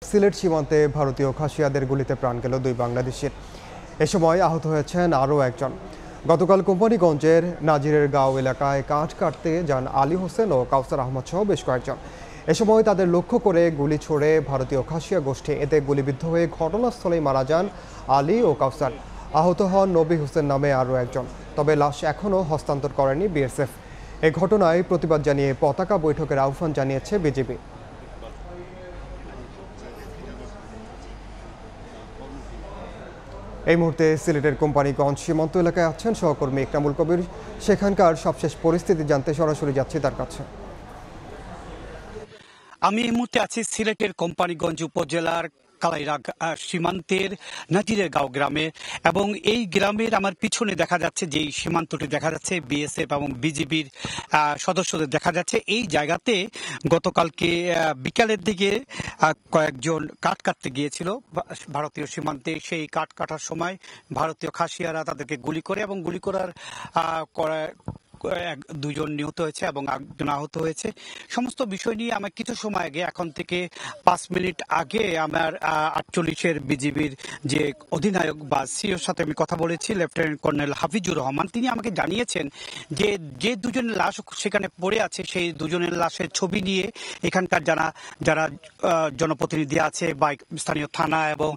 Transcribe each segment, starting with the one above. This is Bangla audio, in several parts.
সিলেট সীমান্তে ভারতীয় খাসিয়াদের গুলিতে প্রাণ গেল 2 বাংলাদেশির। এ সময় আহত হয়েছেন আরও একজন। গতকাল কোম্পানিগঞ্জের নাজিরের গাঁও এলাকায় কাঠ কাটতে যান আলী হোসেন ও কাউসার আহমদ সহ বেশ কয়েকজন। এ সময় তাদের লক্ষ্য করে গুলি ছোড়ে ভারতীয় খাসিয়া গোষ্ঠী। এতে গুলিবিদ্ধ হয়ে ঘটনাস্থলেই মারা যান আলী ও কাউসার। আহত হন নবী হোসেন নামে আরও একজন। তবে লাশ এখনও হস্তান্তর করেনি বিএসএফ। এ ঘটনায় প্রতিবাদ জানিয়ে পতাকা বৈঠকের আহ্বান জানিয়েছে বিজিবি। এই মুহূর্তে সিলেটের কোম্পানিগঞ্জ সীমান্ত এলাকায় আছেন সহকর্মী ইকরামুল কবির। সেখানকার সবশেষ পরিস্থিতি জানতে সরাসরি যাচ্ছি তার কাছে। আমি এই মুহূর্তে আছি সিলেটের কোম্পানিগঞ্জ উপজেলার কালাইরাগ সীমান্তের নাজিরের গাঁও গ্রামে, এবং এই গ্রামের আমার পিছনে দেখা যাচ্ছে যে সীমান্তটি দেখা যাচ্ছে বিএসএফ এবং বিজিবির সদস্যদের দেখা যাচ্ছে। এই জায়গাতে গতকালকে বিকালের দিকে কয়েকজন কাঠ কাটতে গিয়েছিল ভারতীয় সীমান্তে। সেই কাঠ কাটার সময় ভারতীয় খাসিয়ারা তাদেরকে গুলি করে, এবং গুলি করার দুজন নিহত হয়েছে এবং একজন আহত হয়েছে। সমস্ত বিষয় নিয়ে আমার কিছু সময় আগে, এখন থেকে 5 মিনিট আগে, আমার 48-এর বিজিবির যে অধিনায়ক বা সিওর সাথে আমি কথা বলেছি, লেফটেন্যান্ট কর্নেল হাফিজুর রহমান। তিনি আমাকে জানিয়েছেন যে যে দুজনের লাশ সেখানে পড়ে আছে, সেই দুজনের লাশের ছবি নিয়ে এখানকার যারা জনপ্রতিনিধি আছে বা স্থানীয় থানা এবং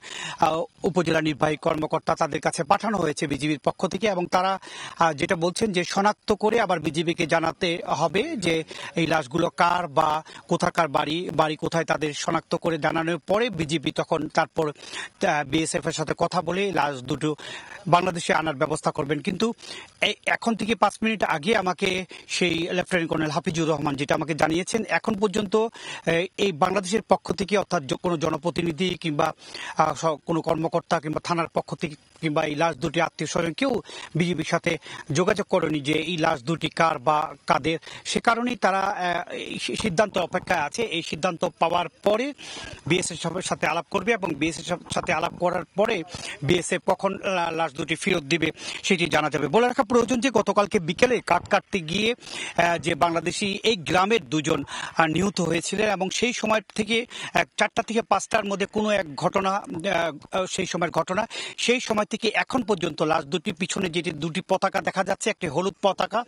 উপজেলা নির্বাহী কর্মকর্তা, তাদের কাছে পাঠানো হয়েছে বিজিবির পক্ষ থেকে। এবং তারা যেটা বলছেন যে শনাক্ত করে আবার বিজিবিকে জানাতে হবে যে এই লাশগুলো কার বা কোথাকার বাড়ি কোথায়, তাদের শনাক্ত করে জানানোর পরে বিজিবি তখন তারপর বিএসএফ এর সাথে কথা বলে লাশ দুটো বাংলাদেশে আনার ব্যবস্থা করবেন। কিন্তু এখন থেকে 5 মিনিট আগে আমাকে সেই লেফটেন্যান্ট কর্নেল হাফিজুর রহমান যেটা আমাকে জানিয়েছেন, এখন পর্যন্ত এই বাংলাদেশের পক্ষ থেকে, অর্থাৎ কোনো জনপ্রতিনিধি কিংবা কোনো কর্মকর্তা কিংবা থানার পক্ষ থেকে কিংবা এই লাশ দুটি আত্মীয় স্বজন কেউ বিজিবির সাথে যোগাযোগ করেনি যে এই লাশ দুটি কার বা কাদের। সে কারণেই তারা সিদ্ধান্ত অপেক্ষায় আছে। এই সিদ্ধান্ত পাওয়ার পরে বিএসএফ সাথে আলাপ করবে, এবং বিএসএফ সাথে আলাপ করার পরে বিএসএফ কখন লাশ দুটি ফেরত দিবে সেটি জানা যাবে। বলে রাখা প্রয়োজন যে গতকালকে বিকেলে কাঠ কাটতে গিয়ে যে বাংলাদেশি এই গ্রামের দুজন নিহত হয়েছিলেন, এবং সেই সময় থেকে 4টা থেকে 5টার মধ্যে কোনো এক ঘটনা, সেই সময়ের ঘটনা, সেই সময় থেকে এখন পর্যন্ত লাশ দুটি পিছনে যেটি দুটি পতাকা দেখা যাচ্ছে, একটি হলুদ পতাকা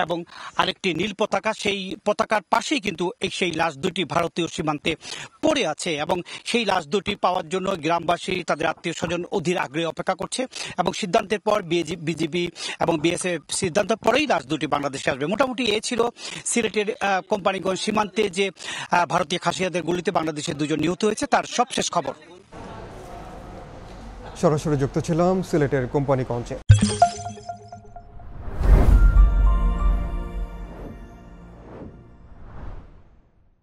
এবং আরেকটি নীল পতাকা, সেই পতাকার পাশেই কিন্তু সেই লাশ দুটি ভারতীয় সীমান্তে পড়ে আছে। এবং সেই লাশ দুটি পাওয়ার জন্য গ্রামবাসী, তাদের আত্মীয় স্বজন অধীর আগ্রহে অপেক্ষা করছে, এবং সিদ্ধান্তের পর বিজিবি এবং বিএসএফ সিদ্ধান্তের পরেই লাশ দুটি বাংলাদেশে আসবে। মোটামুটি এ ছিল সিলেটের কোম্পানিগঞ্জ সীমান্তে যে ভারতীয় খাসিয়াদের গুলিতে বাংলাদেশের 2জন নিহত হয়েছে তার সবশেষ খবর। সরাসরি যুক্ত ছিলাম সিলেটের কোম্পানিগঞ্জে।